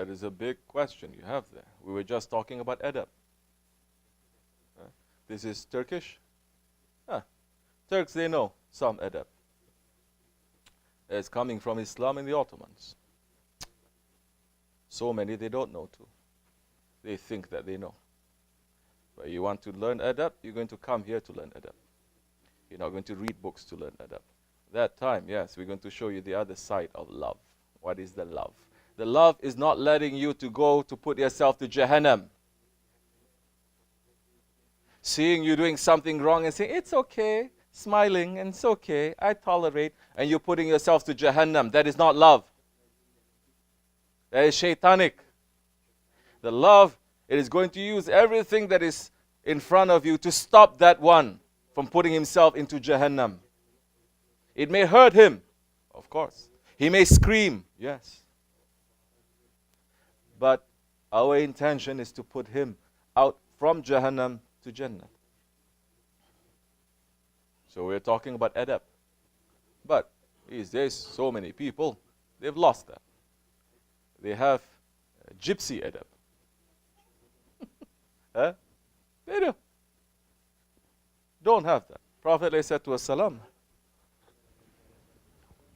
That is a big question you have there. We were just talking about adab. This is Turkish. Turks, they know some adab. It's coming from Islam and the Ottomans. So many they don't know too. They think that they know. But you want to learn adab, you're going to come here to learn adab. You're not going to read books to learn adab. That time, yes, we're going to show you the other side of love. What is the love? The love is not letting you to go to put yourself to Jahannam. Seeing you doing something wrong and saying, it's okay, smiling, and it's okay, I tolerate, and you're putting yourself to Jahannam. That is not love. That is shaitanic. The love, it is going to use everything that is in front of you to stop that one from putting himself into Jahannam. It may hurt him, of course. He may scream, yes. But our intention is to put him out from Jahannam to Jannah. So we're talking about adab. But these days, so many people, they've lost that. They have gypsy adab. Huh? They do. Don't have that. Prophet ﷺ,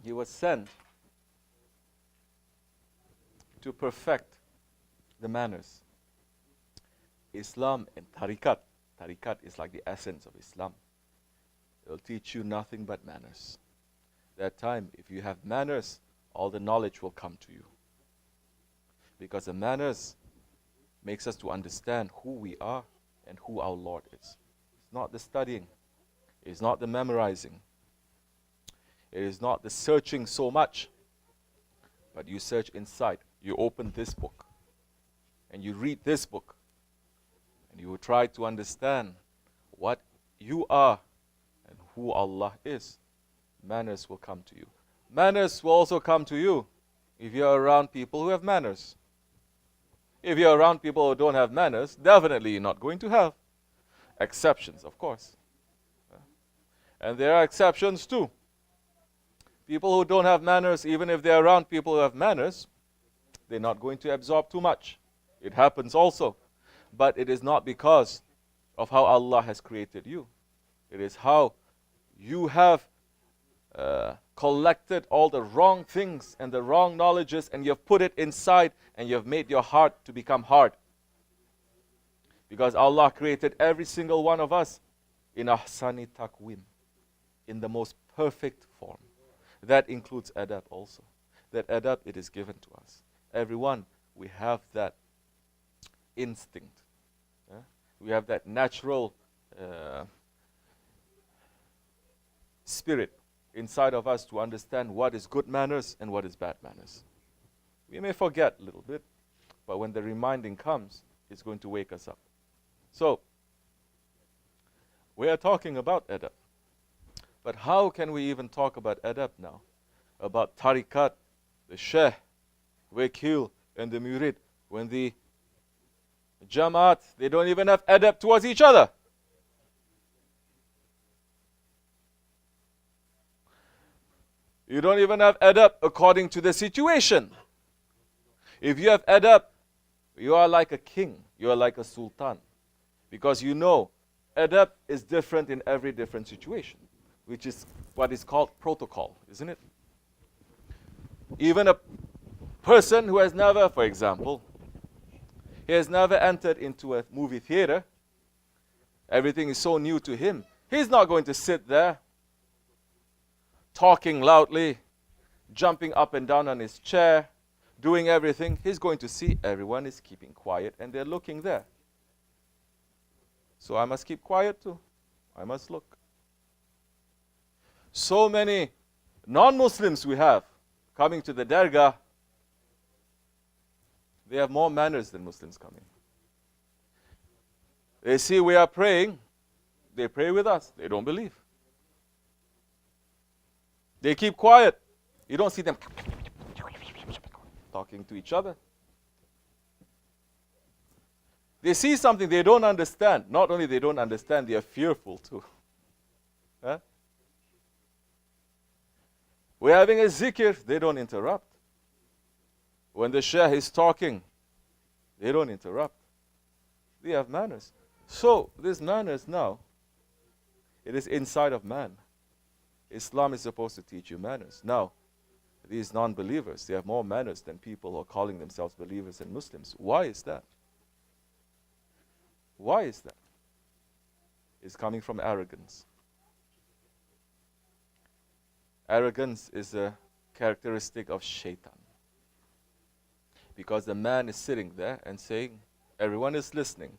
he was sent to perfect the manners. Islam and tariqat. Tariqat is like the essence of Islam. It will teach you nothing but manners. That time, if you have manners, all the knowledge will come to you. Because the manners makes us to understand who we are and who our Lord is. It's not the studying. It's not the memorizing. It is not the searching so much. But you search inside. You open this book. And you read this book. And you will try to understand what you are and who Allah is. Manners will come to you. Manners will also come to you if you're around people who have manners. If you're around people who don't have manners, definitely you're not going to have. Exceptions, of course. And there are exceptions too. People who don't have manners, even if they're around people who have manners, they're not going to absorb too much. It happens also. But it is not because of how Allah has created you. It is how you have collected all the wrong things and the wrong knowledges, and you've put it inside, and you've made your heart to become hard. Because Allah created every single one of us in ahsani taqwim, in the most perfect form. That includes adab also. That adab, it is given to us. Everyone, we have that instinct. We have that natural spirit inside of us to understand what is good manners and what is bad manners. We may forget a little bit, but when the reminding comes, it's going to wake us up. So, we are talking about adab. But how can we even talk about adab now? About tariqat, the shaykh, wakil, and the murid, when the jamaat, they don't even have adab towards each other. You don't even have adab according to the situation. If you have adab, you are like a king. You are like a sultan. Because you know, adab is different in every different situation, which is what is called protocol, isn't it? Even a person who has never, for example, he has never entered into a movie theater. Everything is so new to him. He's not going to sit there talking loudly, jumping up and down on his chair, doing everything. He's going to see everyone is keeping quiet and they're looking there. So I must keep quiet too. I must look. So many non-Muslims we have coming to the dargah, they have more manners than Muslims coming. They see we are praying, they pray with us. They don't believe. They keep quiet. You don't see them talking to each other. They see something they don't understand. Not only they don't understand, they are fearful too. Huh? We're having a zikr, they don't interrupt. When the Shaykh is talking, they don't interrupt. They have manners. So, this manners now, it is inside of man. Islam is supposed to teach you manners. Now, these non-believers, they have more manners than people who are calling themselves believers and Muslims. Why is that? Why is that? It's coming from arrogance. Arrogance is a characteristic of shaitan. Because the man is sitting there and saying, everyone is listening.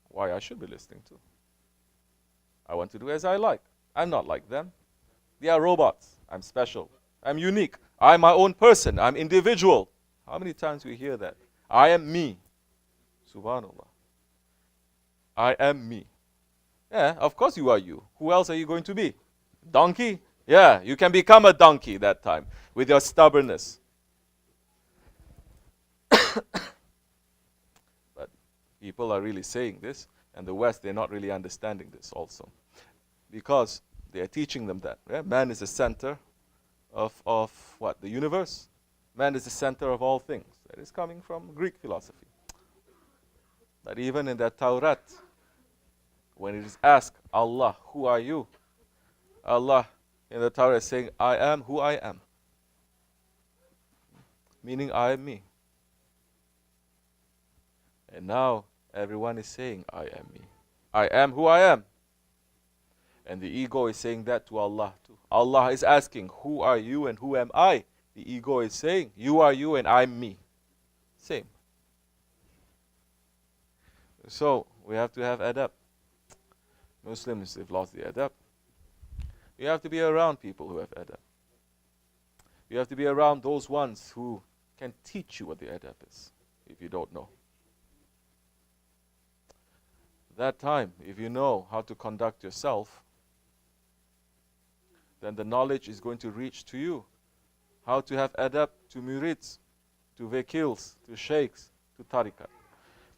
Why, I should be listening too. I want to do as I like. I'm not like them. They are robots. I'm special. I'm unique. I'm my own person. I'm individual. How many times we hear that? I am me. Subhanallah. I am me. Yeah, of course you are you. Who else are you going to be? Donkey? Yeah, you can become a donkey that time with your stubbornness. But people are really saying this, and the West, they're not really understanding this also. Because they are teaching them that. Yeah? Man is the center of what? The universe. Man is the center of all things. That is coming from Greek philosophy. But even in that Taurat, when it is asked, Allah, who are you? Allah in the Torah is saying, I am who I am. Meaning, I am me. And now, everyone is saying, I am me. I am who I am. And the ego is saying that to Allah too. Allah is asking, who are you and who am I? The ego is saying, you are you and I'm me. Same. So, we have to have adab. Muslims, they've lost the adab. You have to be around people who have adab. You have to be around those ones who can teach you what the adab is, if you don't know. That time, if you know how to conduct yourself, then the knowledge is going to reach to you. How to have adab to murids, to wakils, to shaykhs, to tariqat.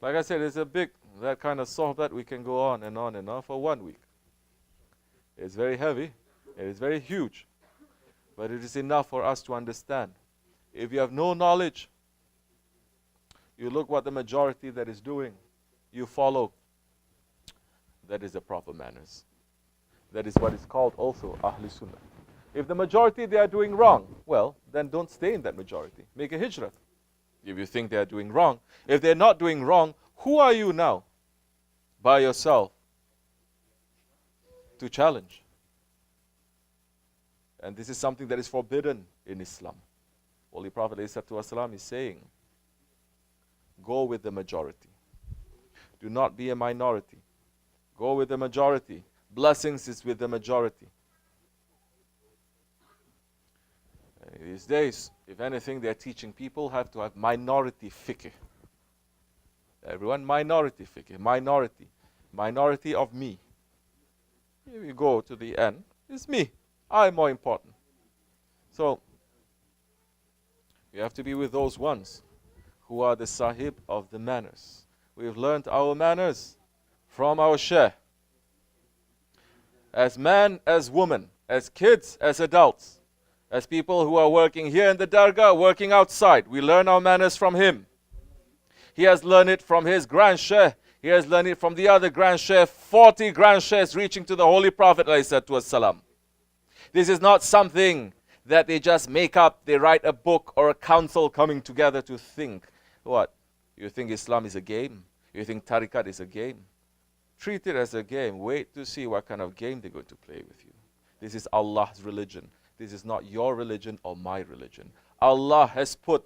Like I said, it's a big, that kind of sohbat we can go on and on and on for 1 week. It's very heavy, it is very huge, but it is enough for us to understand. If you have no knowledge, you look what the majority that is doing, you follow. That is the proper manners. That is what is called also Ahl Sunnah. If the majority they are doing wrong, well, then don't stay in that majority. Make a hijrah. If you think they are doing wrong. If they're not doing wrong, who are you now by yourself to challenge? And this is something that is forbidden in Islam. Holy Prophet ﷺ is saying, go with the majority. Do not be a minority. Go with the majority. Blessings is with the majority. These days, if anything, they are teaching people have to have minority fiqh. Everyone, minority fiqh. Minority. Minority of me. Here we go to the end. It's me. I'm more important. So, you have to be with those ones who are the sahib of the manners. We've learned our manners from our Shaykh. As man, as woman, as kids, as adults, as people who are working here in the dargah, working outside. We learn our manners from him. He has learned it from his grand Shaykh. He has learned it from the other grand Shaykh, 40 grand Shaykhs reaching to the Holy Prophet ﷺ. This is not something that they just make up, they write a book or a council coming together to think. What? You think Islam is a game? You think tariqat is a game? Treat it as a game. Wait to see what kind of game they're going to play with you. This is Allah's religion. This is not your religion or my religion. Allah has put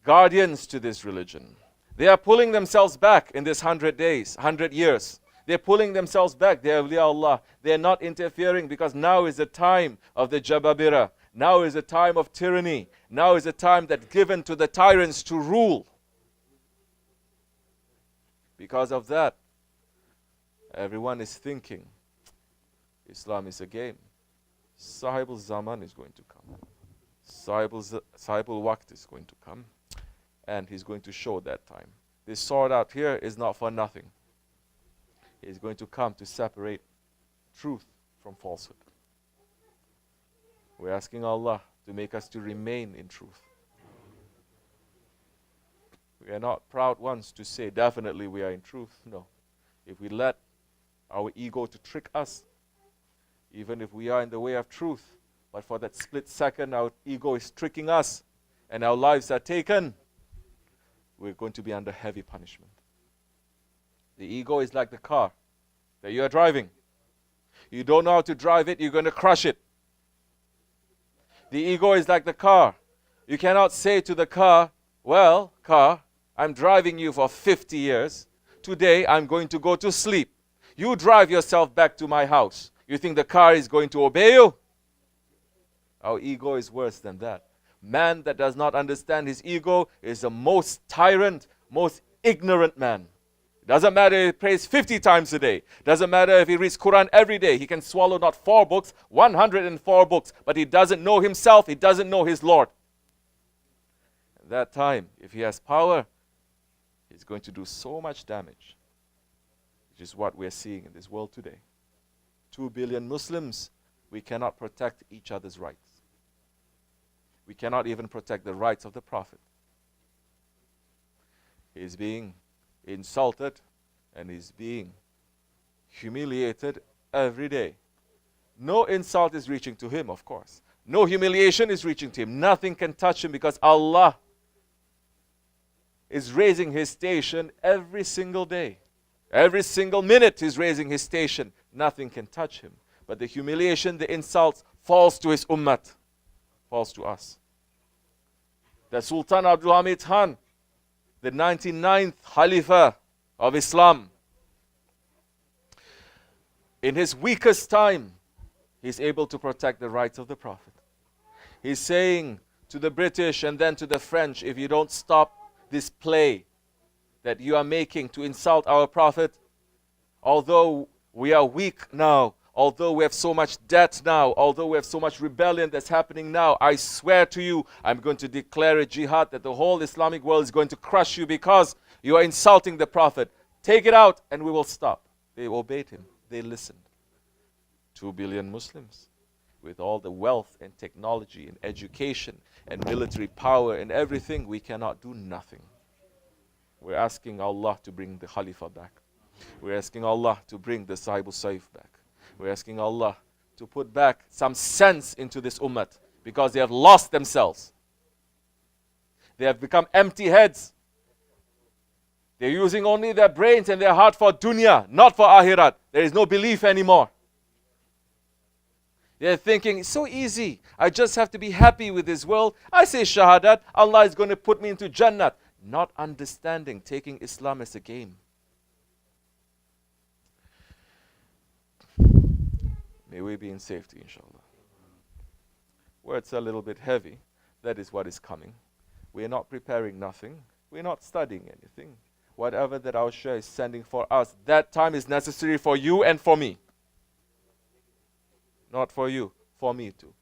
guardians to this religion. They are pulling themselves back in this 100 days, 100 years. They're pulling themselves back. They are awliya Allah. They're not interfering because now is the time of the Jababira. Now is the time of tyranny. Now is the time that's given to the tyrants to rule. Because of that, everyone is thinking Islam is a game. Sahib al-Zaman is going to come. Sahib al-Waqt is going to come. And he's going to show that time. This sword out here is not for nothing. He's going to come to separate truth from falsehood. We're asking Allah to make us to remain in truth. We are not proud ones to say definitely we are in truth. No. If we let our ego to trick us, even if we are in the way of truth, but for that split second our ego is tricking us and our lives are taken, we're going to be under heavy punishment. The ego is like the car that you are driving. You don't know how to drive it, you're going to crush it. The ego is like the car. You cannot say to the car, well, car, I'm driving you for 50 years. Today I'm going to go to sleep. You drive yourself back to my house. You think the car is going to obey you? Our ego is worse than that. Man that does not understand his ego is the most tyrant, most ignorant man. Doesn't matter if he prays 50 times a day. Doesn't matter if he reads Quran every day. He can swallow not 4 books, 104 books. But he doesn't know himself. He doesn't know his Lord. At that time, if he has power, he's going to do so much damage. Which is what we're seeing in this world today. 2 billion Muslims, we cannot protect each other's rights. We cannot even protect the rights of the Prophet. He is being insulted and is being humiliated every day. No insult is reaching to him, of course. No humiliation is reaching to him. Nothing can touch him because Allah is raising his station every single day. Every single minute he's raising his station. Nothing can touch him. But the humiliation, the insults falls to his ummat. Falls to us. The Sultan Abdul Hamid Khan, the 99th Khalifa of Islam, in his weakest time, he's able to protect the rights of the Prophet. He's saying to the British and then to the French, if you don't stop this play that you are making to insult our Prophet, although we are weak now, although we have so much debt now, although we have so much rebellion that's happening now, I swear to you, I'm going to declare a jihad that the whole Islamic world is going to crush you because you are insulting the Prophet. Take it out and we will stop. They obeyed him. They listened. 2 billion Muslims with all the wealth and technology and education and military power and everything, we cannot do nothing. We're asking Allah to bring the Khalifa back. We're asking Allah to bring the Sahibul Saif back. We're asking Allah to put back some sense into this ummah because they have lost themselves. They have become empty heads. They're using only their brains and their heart for dunya, not for akhirat. There is no belief anymore. They're thinking, it's so easy. I just have to be happy with this world. I say shahadat, Allah is going to put me into Jannah. Not understanding, taking Islam as a game. May we be in safety, inshallah. Words are a little bit heavy. That is what is coming. We are not preparing nothing. We are not studying anything. Whatever that our Shaykh is sending for us, that time is necessary for you and for me. Not for you, for me too.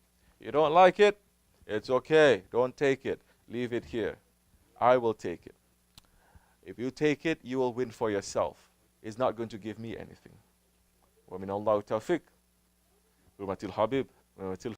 You don't like it? It's okay. Don't take it. Leave it here. I will take it. If you take it, you will win for yourself. It's not going to give me anything. وَمِنَ اللَّهُ تَوْفِقْ. Hurmatil Habib, Hurmatil